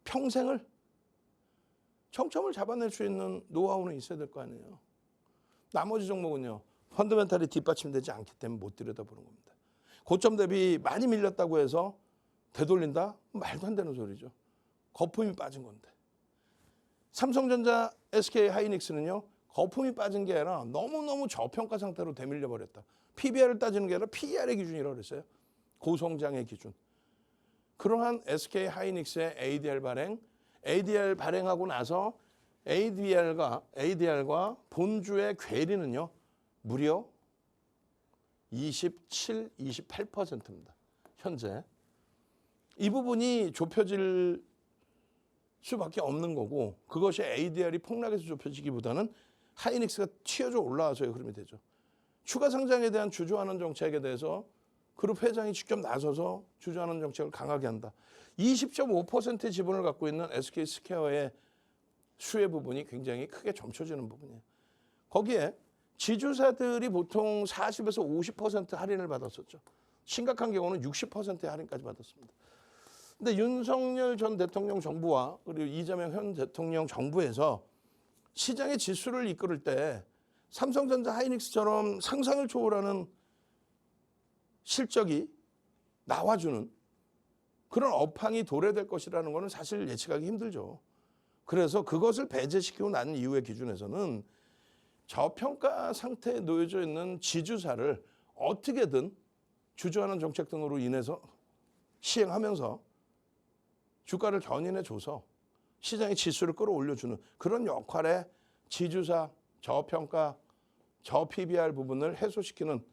평생을 정점을 잡아낼 수 있는 노하우는 있어야 될 거 아니에요. 나머지 종목은요. 펀더멘탈이 뒷받침되지 않기 때문에 못 들여다보는 겁니다. 고점 대비 많이 밀렸다고 해서 되돌린다? 말도 안 되는 소리죠. 거품이 빠진 건데. 삼성전자, SK하이닉스는요. 거품이 빠진 게 아니라 너무너무 저평가 상태로 되밀려 버렸다. PBR을 따지는 게 아니라 PER의 기준이라고 그랬어요. 고성장의 기준. 그러한 SK하이닉스의 ADR 발행하고 나서 ADR과 본주의 괴리는요. 무려 27, 28%입니다. 현재. 이 부분이 좁혀질 수밖에 없는 거고 그것이 ADR이 폭락해서 좁혀지기보다는 하이닉스가 튀어져 올라와서의 흐름이 되죠. 추가 상장에 대한 주주환원 정책에 대해서 그룹 회장이 직접 나서서 주주환원 정책을 강하게 한다. 20.5%의 지분을 갖고 있는 SK스퀘어의 수혜 부분이 굉장히 크게 점쳐지는 부분이에요. 거기에 지주사들이 보통 40에서 50% 할인을 받았었죠. 심각한 경우는 60%의 할인까지 받았습니다. 근데 윤석열 전 대통령 정부와 그리고 이재명 현 대통령 정부에서 시장의 지수를 이끌을 때 삼성전자 하이닉스처럼 상상을 초월하는 실적이 나와주는 그런 업황이 도래될 것이라는 것은 사실 예측하기 힘들죠. 그래서 그것을 배제시키고 난 이후의 기준에서는 저평가 상태에 놓여져 있는 지주사를 어떻게든 주주환원 정책 등으로 인해서 시행하면서 주가를 견인해줘서 시장의 지수를 끌어올려주는 그런 역할의 지주사, 저평가, 저PBR 부분을 해소시키는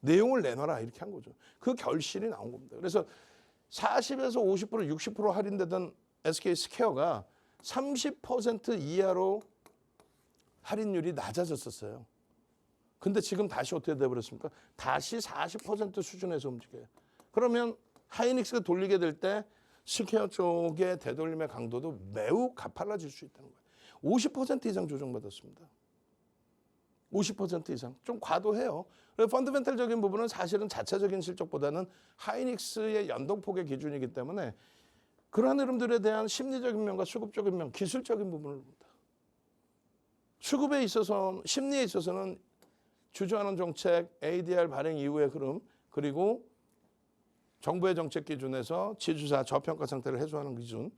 내용을 내놔라 이렇게 한 거죠. 그 결실이 나온 겁니다. 그래서 40에서 50%, 60% 할인되던 SK스퀘어가 30% 이하로 할인율이 낮아졌었어요. 근데 지금 다시 어떻게 돼버렸습니까? 다시 40% 수준에서 움직여요. 그러면 하이닉스가 돌리게 될 때 스퀘어 쪽의 되돌림의 강도도 매우 가팔라질 수 있다는 거예요. 50% 이상 조정받았습니다. 50% 이상. 좀 과도해요. 펀더멘탈적인 부분은 사실은 자체적인 실적보다는 하이닉스의 연동폭의 기준이기 때문에 그러한 흐름들에 대한 심리적인 면과 수급적인 면, 기술적인 부분을 봅니다. 수급에 있어서 심리에 있어서는 주주환원 정책, ADR 발행 이후의 흐름, 그리고 정부의 정책 기준에서 지주사 저평가 상태를 해소하는 기준,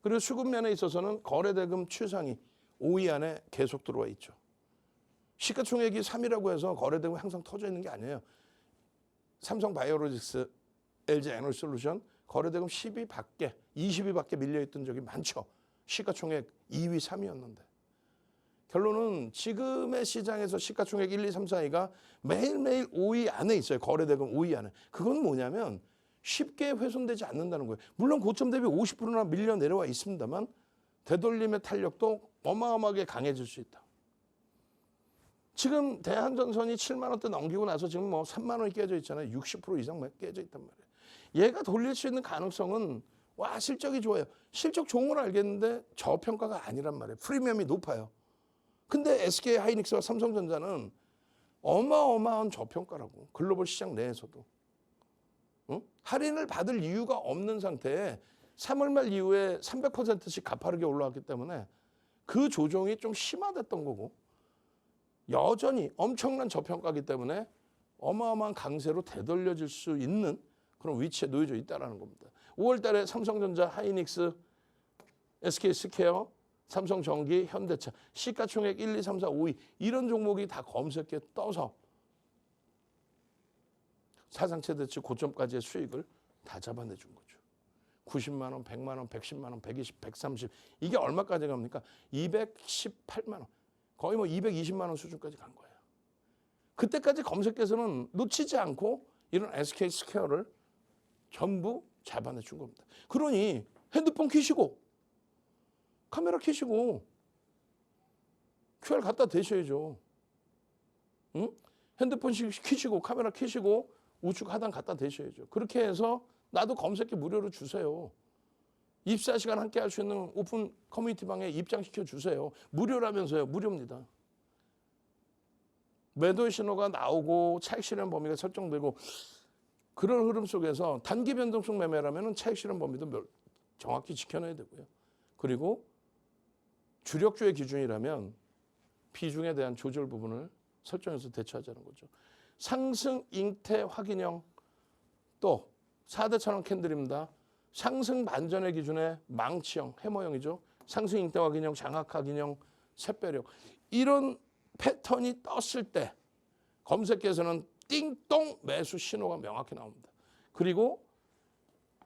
그리고 수급 면에 있어서는 거래대금 추상이 5위 안에 계속 들어와 있죠. 시가총액이 3위라고 해서 거래대금이 항상 터져 있는 게 아니에요. 삼성바이오로직스, LG에너지솔루션 거래대금 10위 밖에, 20위 밖에 밀려있던 적이 많죠. 시가총액 2위, 3위였는데. 결론은 지금의 시장에서 시가총액 1, 2, 3, 4위가 매일매일 5위 안에 있어요. 거래대금 5위 안에. 그건 뭐냐면 쉽게 훼손되지 않는다는 거예요. 물론 고점 대비 50%나 밀려 내려와 있습니다만 되돌림의 탄력도 어마어마하게 강해질 수 있다. 지금 대한전선이 7만 원대 넘기고 나서 지금 뭐 3만 원이 깨져 있잖아요. 60% 이상 깨져 있단 말이에요. 얘가 돌릴 수 있는 가능성은 와 실적이 좋아요. 실적 좋은 걸 알겠는데 저평가가 아니란 말이에요. 프리미엄이 높아요. 근데 SK하이닉스와 삼성전자는 어마어마한 저평가라고. 글로벌 시장 내에서도. 응? 할인을 받을 이유가 없는 상태에 3월 말 이후에 300%씩 가파르게 올라왔기 때문에 그 조정이 좀 심화됐던 거고 여전히 엄청난 저평가이기 때문에 어마어마한 강세로 되돌려질 수 있는 그런 위치에 놓여져 있다는 겁니다. 5월 달에 삼성전자, 하이닉스, SK스퀘어, 삼성전기, 현대차, 시가총액 1, 2, 3, 4, 5위 이런 종목이 다 검색에 떠서 사상 최대치 고점까지의 수익을 다 잡아내준 거죠. 90만 원, 100만 원, 110만 원, 120, 130 이게 얼마까지 갑니까? 218만 원. 거의 뭐 220만 원 수준까지 간 거예요. 그때까지 검색해서는 놓치지 않고 이런 SK 스퀘어를 전부 잡아내 준 겁니다. 그러니 핸드폰 켜시고 카메라 켜시고 QR 갖다 대셔야죠. 응? 핸드폰 켜시고 카메라 켜시고 우측 하단 갖다 대셔야죠. 그렇게 해서 나도 검색기 무료로 주세요. 24시간 함께 할 수 있는 오픈 커뮤니티 방에 입장시켜 주세요. 무료라면서요. 무료입니다. 매도의 신호가 나오고 차익 실현 범위가 설정되고 그런 흐름 속에서 단기 변동성 매매라면 차익 실현 범위도 정확히 지켜내야 되고요. 그리고 주력주의 기준이라면 비중에 대한 조절 부분을 설정해서 대처하자는 거죠. 상승 잉태 확인형 또 4대 천원 캔들입니다. 상승 반전의 기준의 망치형, 해머형이죠. 상승 잉태 확인형, 장악 확인형, 샛별형 이런 패턴이 떴을 때 검색에서는 띵동 매수 신호가 명확히 나옵니다. 그리고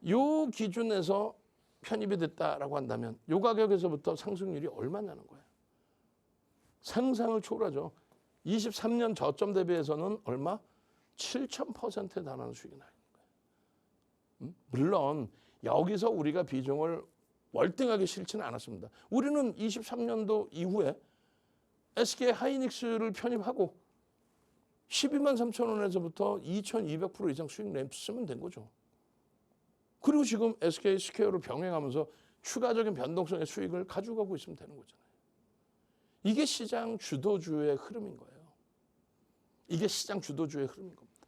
이 기준에서 편입이 됐다라고 한다면 이 가격에서부터 상승률이 얼마냐는 거예요. 상상을 초월하죠. 23년 저점 대비해서는 얼마? 7,000%에 달하는 수익이 나는 거예요. 물론 여기서 우리가 비중을 월등하게 실지는 않았습니다. 우리는 23년도 이후에 SK 하이닉스를 편입하고 12만 3천 원에서부터 2,200% 이상 수익 램프 쓰면 된 거죠. 그리고 지금 SK 스퀘어를 병행하면서 추가적인 변동성의 수익을 가져가고 있으면 되는 거잖아요. 이게 시장 주도주의 흐름인 거예요. 이게 시장 주도주의 흐름인 겁니다.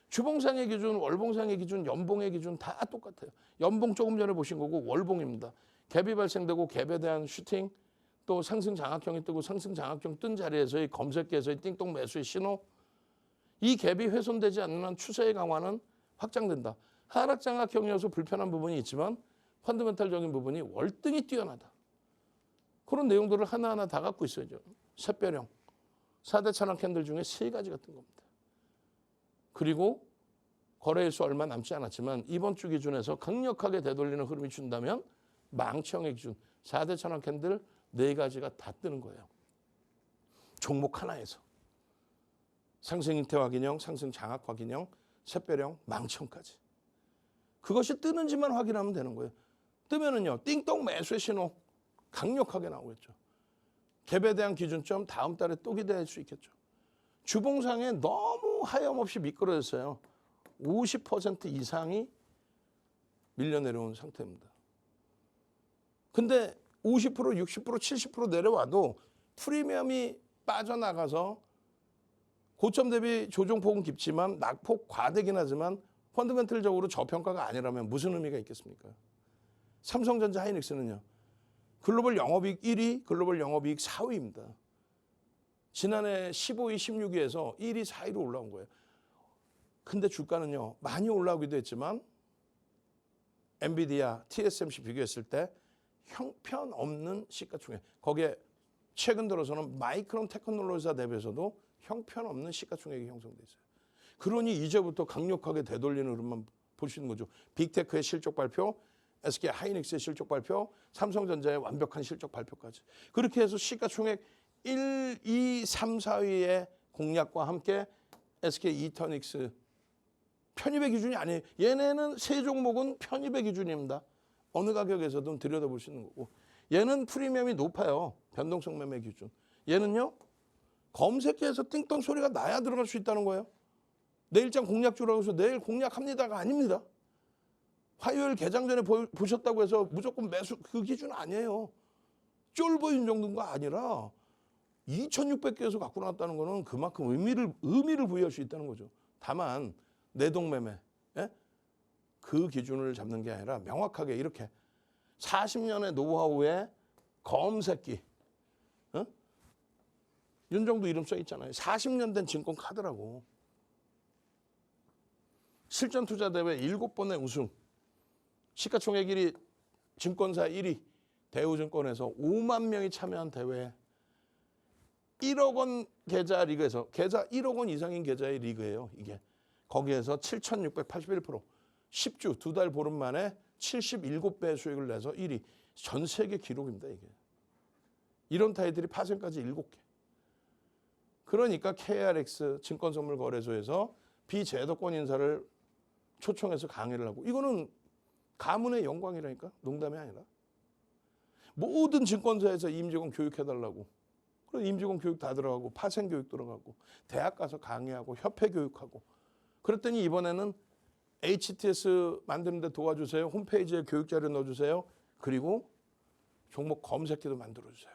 주봉상의 기준, 월봉상의 기준, 연봉의 기준 다 똑같아요. 연봉 조금 전에 보신 거고 월봉입니다. 갭이 발생되고 갭에 대한 슈팅 또 상승 장악형이 뜨고 상승 장악형 뜬 자리에서의 검색기에서의 띵동 매수의 신호 이 갭이 훼손되지 않는 한 추세의 강화는 확장된다. 하락 장악형이어서 불편한 부분이 있지만 펀더멘탈적인 부분이 월등히 뛰어나다. 그런 내용들을 하나하나 다 갖고 있어야죠. 샛별형, 4대 천왕 캔들 중에 3가지가 뜬 겁니다. 그리고 거래일수 얼마 남지 않았지만 이번 주 기준에서 강력하게 되돌리는 흐름이 준다면 망치형의 기준 4대 천왕 캔들 4가지가 다 뜨는 거예요. 종목 하나에서. 상승 잉태 확인형, 상승 장악 확인형, 샛별형, 망치형까지. 그것이 뜨는지만 확인하면 되는 거예요. 뜨면은요, 띵동 매수의 신호 강력하게 나오겠죠. 갭에 대한 기준점 다음 달에 또 기대할 수 있겠죠. 주봉상에 너무 하염없이 미끄러졌어요. 50% 이상이 밀려 내려온 상태입니다. 근데 50%, 60%, 70% 내려와도 프리미엄이 빠져나가서 고점 대비 조정폭은 깊지만 낙폭 과대긴 하지만 펀더멘털적으로 저평가가 아니라면 무슨 의미가 있겠습니까? 삼성전자 하이닉스는요. 글로벌 영업이익 1위, 글로벌 영업이익 4위입니다. 지난해 15위, 16위에서 1위, 4위로 올라온 거예요. 근데 주가는요. 많이 올라오기도 했지만 엔비디아, TSMC 비교했을 때 형편없는 시가총액. 거기에 최근 들어서는 마이크론 테크놀로지사 대비해서도 형편없는 시가총액이 형성돼 있어요. 그러니 이제부터 강력하게 되돌리는 흐름만 볼 수 있는 거죠. 빅테크의 실적 발표, SK 하이닉스의 실적 발표, 삼성전자의 완벽한 실적 발표까지. 그렇게 해서 시가총액 1, 2, 3, 4위의 공략과 함께 SK 이터닉스 편입의 기준이 아니에요. 얘네는 세 종목은 편입의 기준입니다. 어느 가격에서든 들여다볼 수 있는 거고. 얘는 프리미엄이 높아요. 변동성 매매 기준. 얘는요. 검색해서 띵동 소리가 나야 들어갈 수 있다는 거예요. 내일장 공략주라고 해서 내일 공략합니다가 아닙니다. 화요일 개장 전에 보셨다고 해서 무조건 매수 그 기준 아니에요. 쫄보인 정도가 아니라 2,600개에서 갖고 나왔다는 거는 그만큼 의미를 부여할 수 있다는 거죠. 다만 내동매매 그 기준을 잡는 게 아니라 명확하게 이렇게 40년의 노하우에 검색기 윤정도 이름 써 있잖아요. 40년 된 증권 카드라고. 실전 투자 대회 7번의 우승. 시가총액 1위, 증권사 1위, 대우증권에서 5만 명이 참여한 대회에 1억 원 계좌 리그에서 계좌 1억 원 이상인 계좌의 리그예요. 이게 거기에서 7,681%, 10주 2달 보름 만에 77배 수익을 내서 1위. 전 세계 기록입니다, 이게. 이런 타이틀이 파생까지 7개. 그러니까 KRX 증권선물거래소에서 비제도권 인사를 초청해서 강의를 하고, 이거는 가문의 영광이라니까, 농담이 아니라. 모든 증권사에서 임직원 교육해달라고. 그럼 임직원 교육 다 들어가고 파생 교육 들어가고 대학 가서 강의하고 협회 교육하고. 그랬더니 이번에는 HTS 만드는데 도와주세요. 홈페이지에 교육 자료 넣어주세요. 그리고 종목 검색기도 만들어주세요.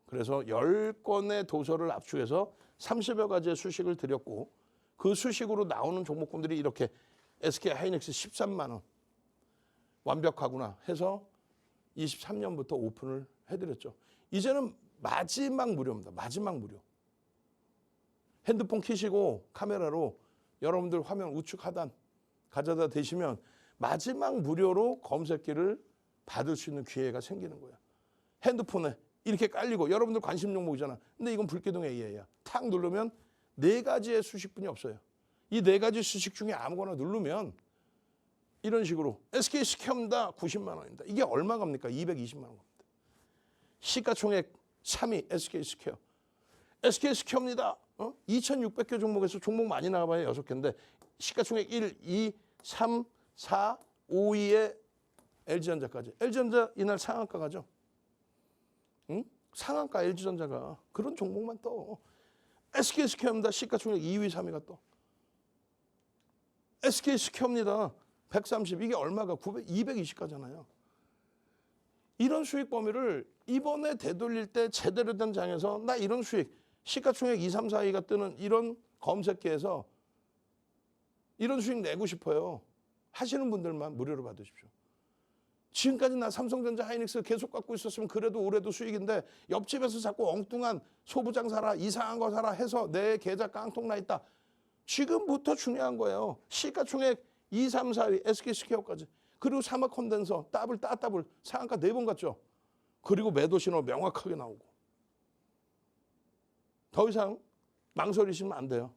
그래서 10건의 도서를 압축해서 30여 가지의 수식을 드렸고, 그 수식으로 나오는 종목군들이 이렇게 SK 하이닉스 13만 원 완벽하구나 해서 23년부터 오픈을 해드렸죠. 이제는 마지막 무료입니다. 마지막 무료. 핸드폰 켜시고 카메라로 여러분들 화면 우측 하단 가져다 대시면 마지막 무료로 검색기를 받을 수 있는 기회가 생기는 거예요. 핸드폰에 이렇게 깔리고 여러분들 관심 종목이잖아. 근데 이건 불기둥 AI야. 탁 누르면 4가지의 수식뿐이 없어요. 이 4가지 수식 중에 아무거나 누르면 이런 식으로 SK 스퀘어입니다. 90만 원입니다. 이게 얼마 갑니까? 220만 원 갑니다. 시가총액 3위 SK 스퀘어. SK 스퀘어입니다. 2,600개 종목에서 종목 많이 나가봐야 6개인데 시가총액 1, 2, 3, 4, 5위에 LG전자까지. LG전자 이날 상한가 가죠. 응? 상한가 LG전자가. 그런 종목만 떠. SK 스퀘어입니다. 시가총액 2위, 3위가 떠. SK 스퀘어입니다. 130. 이게 얼마가? 220가잖아요. 이런 수익 범위를 이번에 되돌릴 때 제대로 된 장에서 나 이런 수익, 시가총액 2, 3, 4위가 뜨는 이런 검색기에서 이런 수익 내고 싶어요. 하시는 분들만 무료로 받으십시오. 지금까지 나 삼성전자 하이닉스 계속 갖고 있었으면 그래도 올해도 수익인데 옆집에서 자꾸 엉뚱한 소부장 사라, 이상한 거 사라 해서 내 계좌 깡통 나 있다. 지금부터 중요한 거예요. 시가총액 2, 3, 4위 SK 스퀘어까지. 그리고 사막 콘덴서 더블 따더블 상한가 4번 갔죠. 그리고 매도 신호 명확하게 나오고. 더 이상 망설이시면 안 돼요.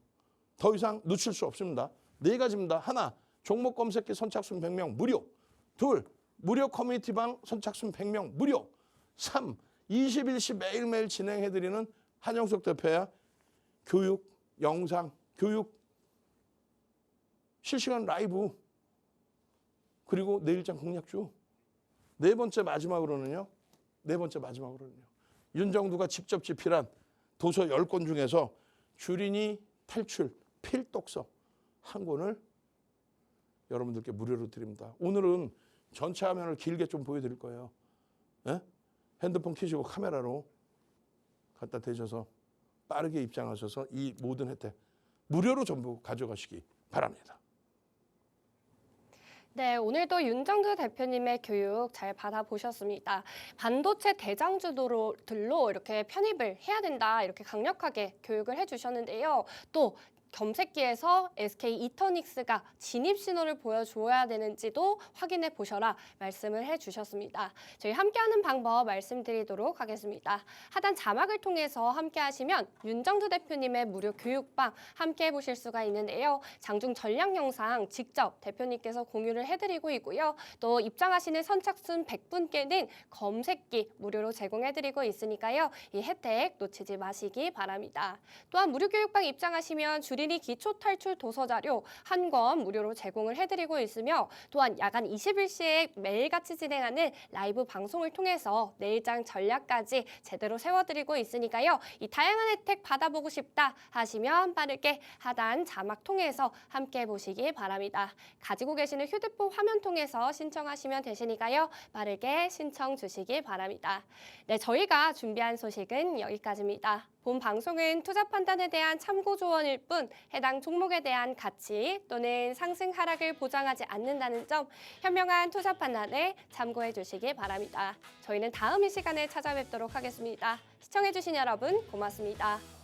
더 이상 놓칠 수 없습니다. 4가지입니다. 하나, 종목 검색기 선착순 100명 무료. 둘, 무료 커뮤니티방 선착순 100명 무료. 3, 21시 매일매일 진행해드리는 한영석 대표야 교육, 영상, 교육, 실시간 라이브, 그리고 내일장 공략주. 네 번째 마지막으로는요. 윤정두가 직접 집필한 도서 10권 중에서 주린이 탈출 필독서 한 권을 여러분들께 무료로 드립니다. 오늘은 전체 화면을 길게 좀 보여드릴 거예요. 예? 핸드폰 켜시고 카메라로 갖다 대셔서 빠르게 입장하셔서 이 모든 혜택 무료로 전부 가져가시기 바랍니다. 네, 오늘도 윤정두 대표님의 교육 잘 받아보셨습니다. 반도체 대장주들로 이렇게 편입을 해야 된다, 이렇게 강력하게 교육을 해주셨는데요. 또 검색기에서 SK 이터닉스가 진입 신호를 보여줘야 되는지도 확인해 보셔라 말씀을 해주셨습니다. 저희 함께하는 방법 말씀드리도록 하겠습니다. 하단 자막을 통해서 함께하시면 윤정두 대표님의 무료 교육방 함께해 보실 수가 있는데요. 장중 전략 영상 직접 대표님께서 공유를 해드리고 있고요. 또 입장하시는 선착순 100분께는 검색기 무료로 제공해드리고 있으니까요. 이 혜택 놓치지 마시기 바랍니다. 또한 무료 교육방 입장하시면 주린이 기초 탈출 도서 자료 한 권 무료로 제공을 해드리고 있으며, 또한 야간 21시에 매일같이 진행하는 라이브 방송을 통해서 내일장 전략까지 제대로 세워드리고 있으니까요. 이 다양한 혜택 받아보고 싶다 하시면 빠르게 하단 자막 통해서 함께 보시기 바랍니다. 가지고 계시는 휴대폰 화면 통해서 신청하시면 되시니까요. 빠르게 신청 주시기 바랍니다. 네, 저희가 준비한 소식은 여기까지입니다. 본 방송은 투자 판단에 대한 참고 조언일 뿐 해당 종목에 대한 가치 또는 상승 하락을 보장하지 않는다는 점 현명한 투자 판단에 참고해 주시기 바랍니다. 저희는 다음 이 시간에 찾아뵙도록 하겠습니다. 시청해 주신 여러분 고맙습니다.